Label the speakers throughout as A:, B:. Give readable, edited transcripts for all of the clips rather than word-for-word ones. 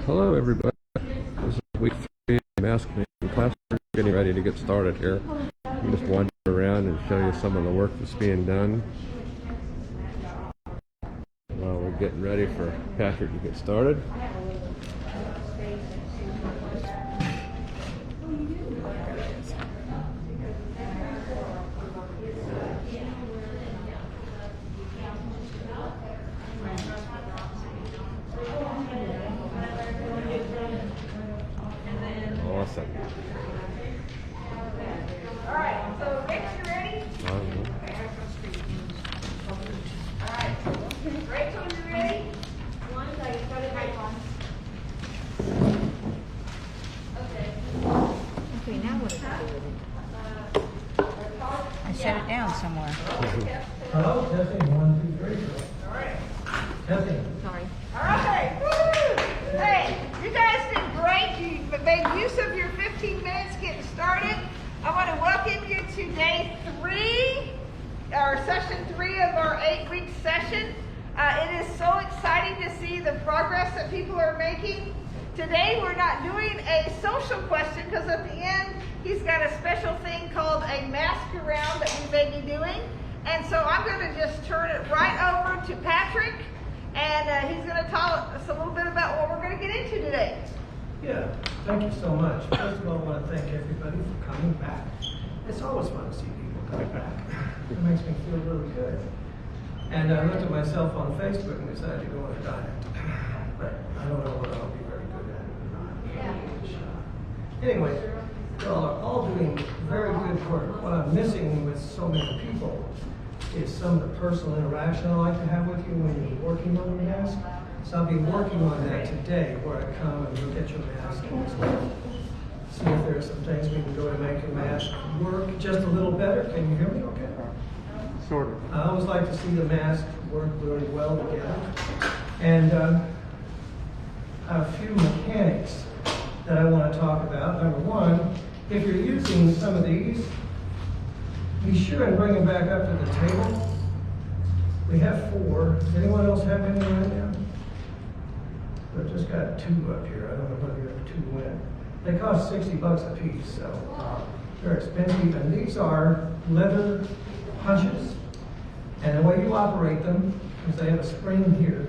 A: Hello everybody, this is week 3 of the mask making class. We're getting ready to get started here. I'm just wander around and show you some of the work that's being done while we're getting ready for Patrick to get started. Awesome.
B: All right, so Rich, you ready? All right, Rachel, you ready?
C: Okay, now what do I do with it? I set it down somewhere.
D: Hello, testing, 1, 2, 3.
B: All right.
D: Testing.
C: Sorry.
B: All right. Woo! Hey, you guys did great. You made use of your 15 minutes getting started. I want to welcome you to day 3, or session 3 of our 8-week session. It is so exciting to see the progress that people are making. Today we're not doing a social question because at the end he's got a special thing called a mask around that we may be doing. And so I'm going to just turn it right over to Patrick, and he's going to tell us a little bit about what we're going to get into today.
D: Yeah, thank you so much. First of all, I want to thank everybody for coming back. It's always fun to see people coming back. It makes me feel really good. And I looked at myself on Facebook and decided to go on a diet. But I don't know whether I'll be very good at it or not. Anyway, y'all are all doing very good work. What I'm missing with so many people is some of the personal interaction I like to have with you when you're working on your mask. So I'll be working on that today, where I come and look at your mask and see if there are some things we can do to make your mask work just a little better. Can you hear me okay?
A: Sort of.
D: I always like to see the mask work really well together. And a few mechanics that I want to talk about. Number one, if you're using some of these, be sure and bring them back up to the table. We have 4. Does anyone else have any right now? I've just got 2 up here. I don't know whether the other 2 went. They cost $60 a piece, so they're expensive. And these are leather punches. And the way you operate them is they have a spring here,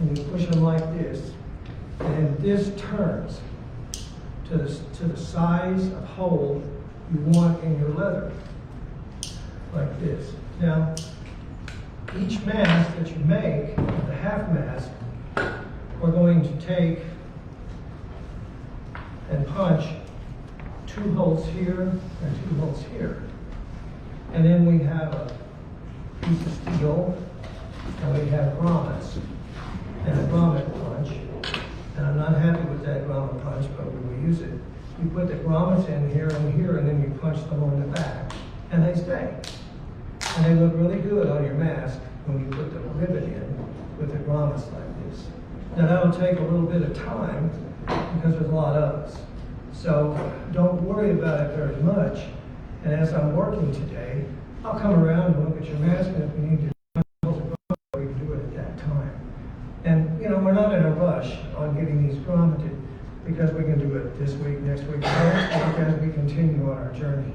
D: and you push them like this, and this turns to the size of hole you want in your leather, like this. Now, each mask that you make, the half mask, we're going to take and punch 2 holes here and 2 holes here. And then we have a piece of steel, and we have grommets, and a grommet punch. And I'm not happy with that grommet punch, but we will use it. You put the grommets in here, and then you punch them on the back, and they stay. And they look really good on your mask when you put the ribbon in with the grommets like this. Now that'll take a little bit of time because there's a lot of us. So don't worry about it very much. And as I'm working today, I'll come around and look at your mask, and if we need to, we can do it at that time. And you know, we're not in a rush on getting these grommeted because we can do it this week, next week, as we continue on our journey.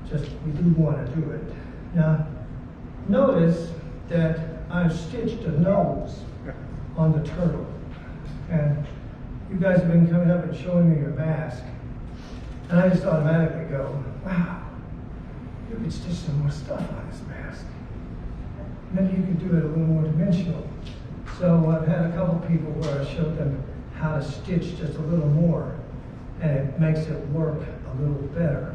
D: Just, we do want to do it. Now, notice that I've stitched a nose on the turtle. And you guys have been coming up and showing me your mask. And I just automatically go, wow, you could stitch some more stuff on this mask. Maybe you could do it a little more dimensional. So I've had a couple people where I showed them how to stitch just a little more, and it makes it work a little better.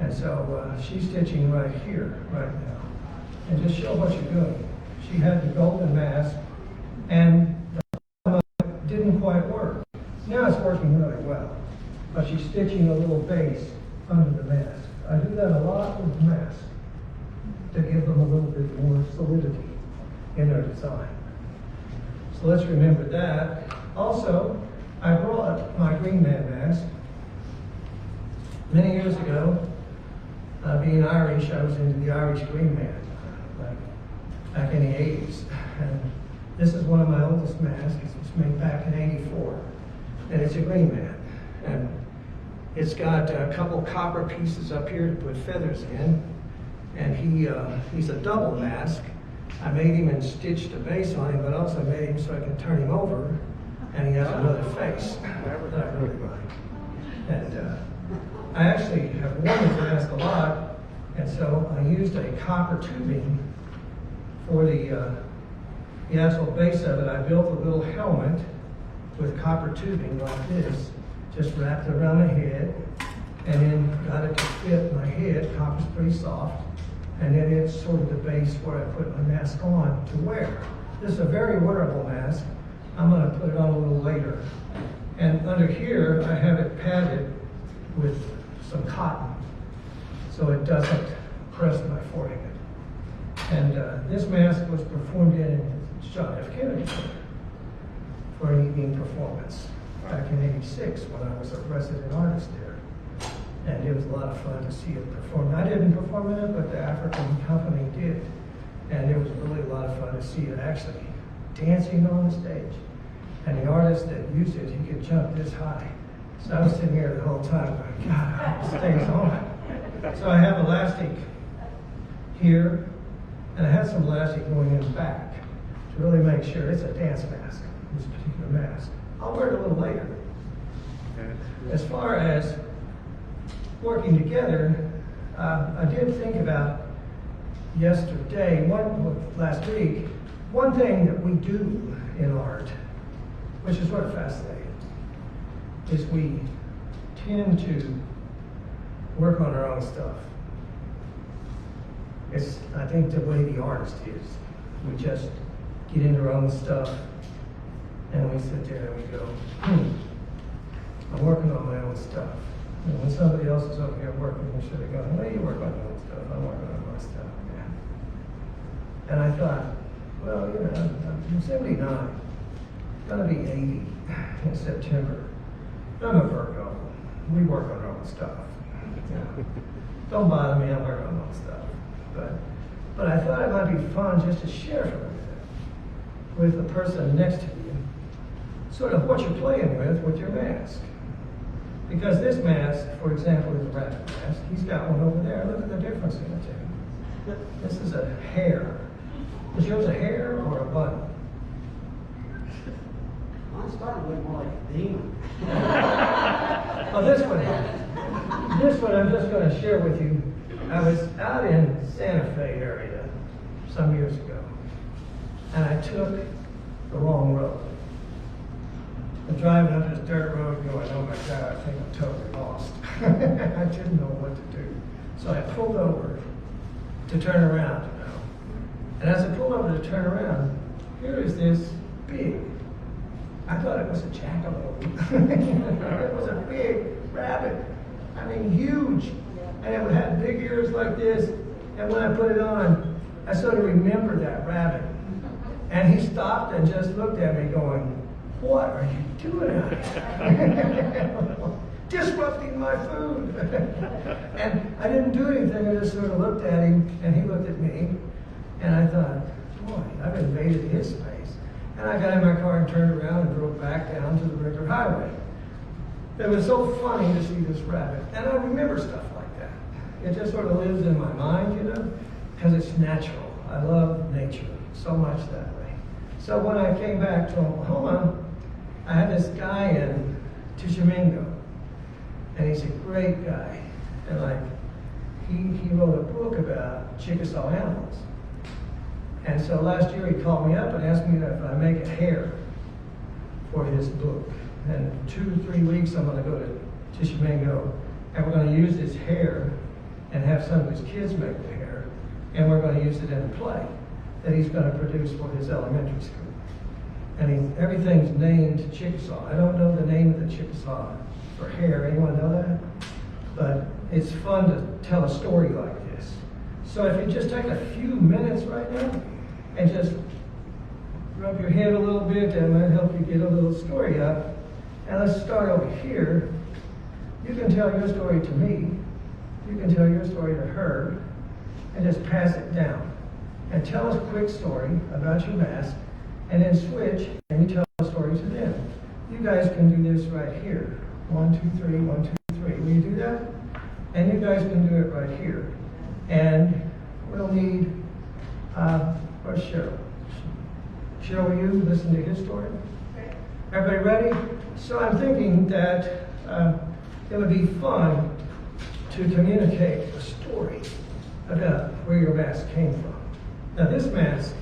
D: And so she's stitching right here, right now. And just show what you're doing. She had the golden mask, and the didn't quite work. Now it's working really well, but she's stitching a little base under the mask. I do that a lot with masks to give them a little bit more solidity in their design. So let's remember that. Also, I brought my Green Man mask. Many years ago, being Irish, I was into the Irish Green Man, like back in the 80s. And This is one of my oldest masks. It was made back in '84. And it's a green man. And it's got a couple copper pieces up here to put feathers in. And he's a double mask. I made him and stitched a base on him, but also made him so I can turn him over. And he has another face that I really like. And I actually have worn this mask a lot. And so I used a copper tubing for the actual base of it. I built a little helmet with copper tubing like this, just wrapped it around my head, and then got it to fit my head. Copper's pretty soft, and then it's sort of the base where I put my mask on to wear. This is a very wearable mask. I'm going to put it on a little later. And under here, I have it padded with some cotton, so it doesn't press my forehead. And this mask was performed in John F. Kennedy Center for an evening performance back in '86 when I was a resident artist there. And it was a lot of fun to see it performed. I didn't perform in it, but the African company did. And it was really a lot of fun to see it actually dancing on the stage. And the artist that used it, he could jump this high. So I was sitting here the whole time going, God, I hope it stays on. So I have elastic here, and I had some elastic going in the back to really make sure it's a dance mask, this particular mask. I'll wear it a little later. As far as working together, I did think about last week, one thing that we do in art, which is sort of fascinating, is we tend to work on our own stuff. It's, I think, the way the artist is. We just get into our own stuff, and we sit there and we go, I'm working on my own stuff. And when somebody else is over here working, we should have gone, well, you work on your own stuff, I'm working on my stuff. Yeah. And I thought, well, you know, I'm 79, gonna be 80 in September. I'm a Virgo. We work on our own stuff. Yeah. Don't bother me, I'm working on my own stuff. But I thought it might be fun just to share a little bit with the person next to you, sort of what you're playing with your mask. Because this mask, for example, is a rabbit mask. He's got one over there. Look at the difference in the two. This is a hare. Is yours a hare or a bunny?
E: Mine started to look more like a demon.
D: Oh, this one I'm just going to share with you. I was out in Santa Fe area some years ago, and I took the wrong road. I'm driving up this dirt road going, oh my God, I think I'm totally lost. I didn't know what to do. So I pulled over to turn around, you know. And as I pulled over to turn around, here is this big, I thought it was a jackalope. It was a big rabbit. I mean, huge. And it had big ears like this. And when I put it on, I sort of remembered that rabbit. And he stopped and just looked at me going, what are you doing out here? Disrupting my food. And I didn't do anything. I just sort of looked at him, and he looked at me. And I thought, boy, I've invaded his space. And I got in my car and turned around and drove back down to the Ricker Highway. It was so funny to see this rabbit. And I remember stuff like that. It just sort of lives in my mind, you know, because it's natural. I love nature so much that way. So when I came back to Oklahoma, I had this guy in Tishomingo, and he's a great guy. And like, he wrote a book about Chickasaw animals. And so last year he called me up and asked me if I make a hare for his book. And 2 to 3 weeks I'm going to go to Tishomingo, and we're going to use this hare and have some of his kids make the hare, and we're going to use it in a play that he's going to produce for his elementary school. And everything's named Chickasaw. I don't know the name of the Chickasaw for hare. Anyone know that? But it's fun to tell a story like this. So if you just take a few minutes right now and just rub your head a little bit, that might help you get a little story up. And let's start over here. You can tell your story to me. You can tell your story to her, and just pass it down. And tell us a quick story about your mask, and then switch, and you tell a story to them. You guys can do this right here. 1, 2, 3, 1, 2, 3. Will you do that? And you guys can do it right here. And we'll need, where's Cheryl? Cheryl, will you listen to his story? Everybody ready? So I'm thinking that it would be fun to communicate a story about where your mask came from. Now this mask,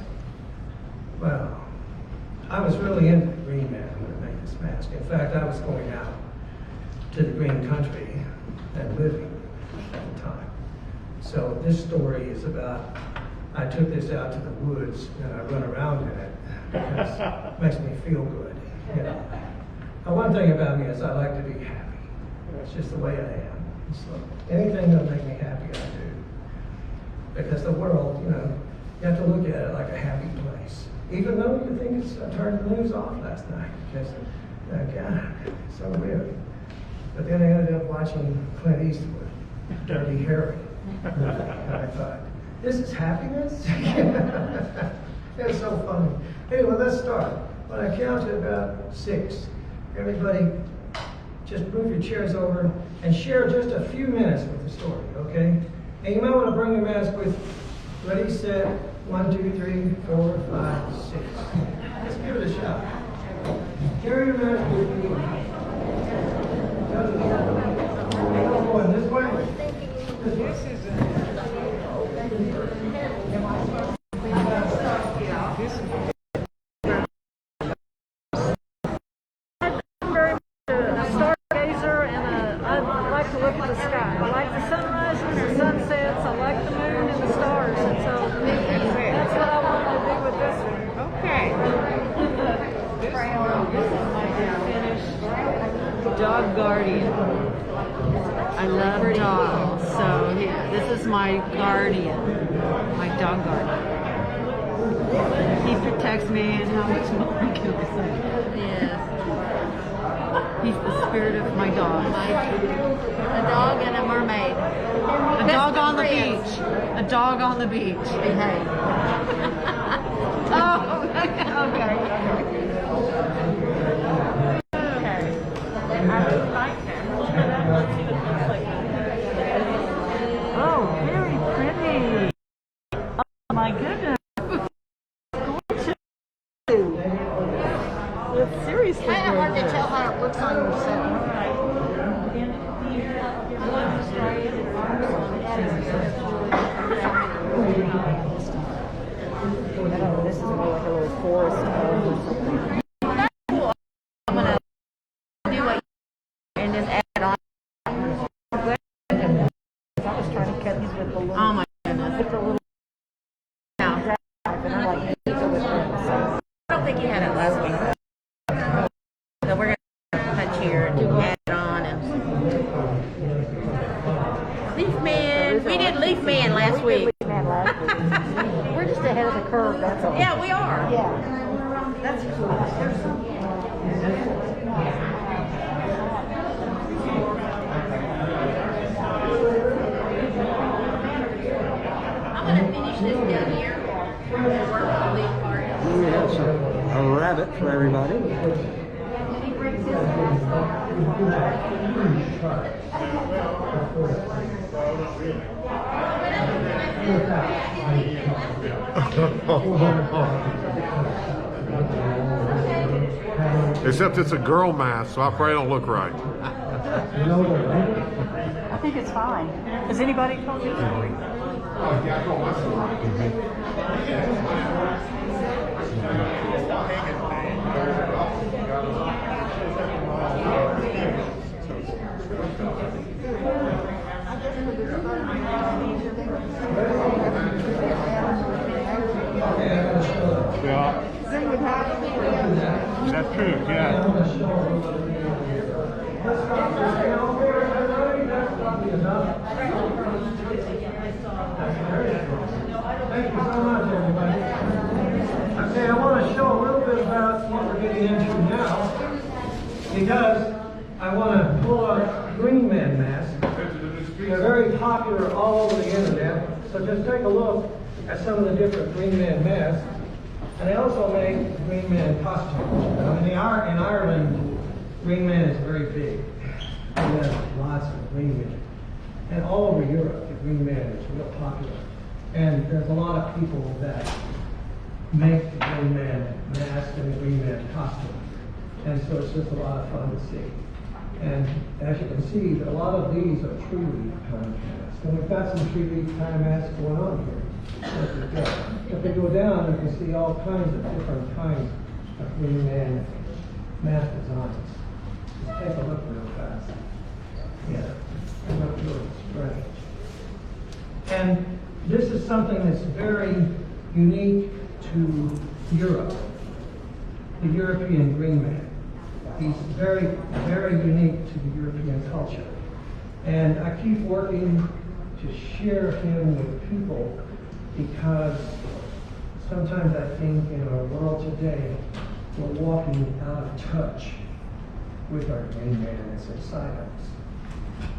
D: well, I was really into the Green Man when I made this mask. In fact, I was going out to the green country and living at the time. So this story is about, I took this out to the woods and I run around in it because it makes me feel good. You know. Now, one thing about me is I like to be happy. That's just the way I am. So anything that'll make me happy, I do. Because the world, you know, you have to look at it like a happy place. Even though you think it's, I turned the news off last night because, God, it's so weird. But then I ended up watching Clint Eastwood, Dirty Harry. And I thought, this is happiness? It's so funny. Anyway, let's start. When I count to about 6, everybody just move your chairs over and share just a few minutes with the story, okay? And you might want to bring your mask with, ready, set, 1, 2, 3, 4, 5, 6. Let's give it a shot. Carry your mask with you. Going this way? This is
C: Stargazer, and I like to look at the sky. I like the sunrises, the sunsets, I like the moon and the stars, and so that's what I want to do with this one.
B: Okay.
F: This is my finished dog guardian. I love dogs, so this is my guardian, my dog guardian. He protects me and how much more I can say. Yes. He's the spirit of my dog.
C: A dog and a mermaid.
F: A dog on the beach. A dog on the beach.
C: Behave.
F: Oh, okay.
C: I do like that.
F: Oh, very pretty. Oh my goodness. It's seriously
C: Kind of hard to
F: gorgeous.
C: tell how it looks on yourself.
F: This is more like a little forest home or something.
C: I'm gonna do what and then add on.
F: I was trying to cut these with the little.
C: Oh my goodness.
F: With the little.
C: Now,
F: And I like to go with them. So.
C: I don't think you had it last week. So we're gonna touch here and add on and Leaf Man. We did Leaf Man last week.
F: We're just ahead of the curve, that's all.
C: Yeah, we are.
F: Yeah.
C: That's cool. There's some. I'm gonna finish this down here and work on the leaf part.
E: We have a rabbit for everybody.
G: Except it's a girl mask, so I probably don't look right.
F: I think it's fine. Has anybody told you the story?
G: Yeah. Is that true? Yeah.
D: Thank you so much, everybody. Okay, I want to show a little bit about what we're getting into now, because I want to pull up Green Man masks. They're very popular all over the internet, so just take a look at some of the different Green Man masks. And they also make Green Man costumes. In Ireland, Green Man is very big. We have lots of Green Men. And all over Europe, the Green Man is real popular. And there's a lot of people that make the Green Man mask and the Green Man costume. And so it's just a lot of fun to see. And as you can see, a lot of these are tree leaf kind of masks. And we've got some tree leaf kind of masks going on here. If they go down, you can see all kinds of different kinds of Green Man mask designs. Just take a look real fast. Yeah, they look really strange. And this is something that's very unique to Europe, the European Green Man. He's very, very unique to the European culture. And I keep working to share him with people because sometimes I think in our world today, we're walking out of touch with our Green Man that's inside us,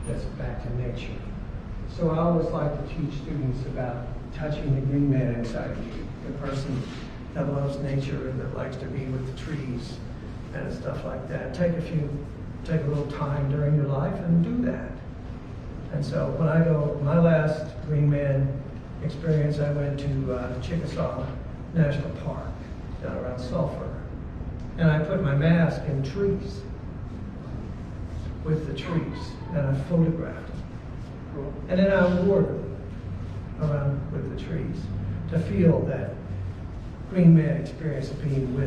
D: that's back to nature. So I always like to teach students about touching the Green Man inside of you, the person that loves nature and that likes to be with the trees and stuff like that. Take a little time during your life and do that. And so when I go, my last Green Man experience, I went to Chickasaw National Park down around Sulphur. And I put my mask in trees, with the trees, and I photographed them. And then I wore them around with the trees to feel that Green Man experience of being with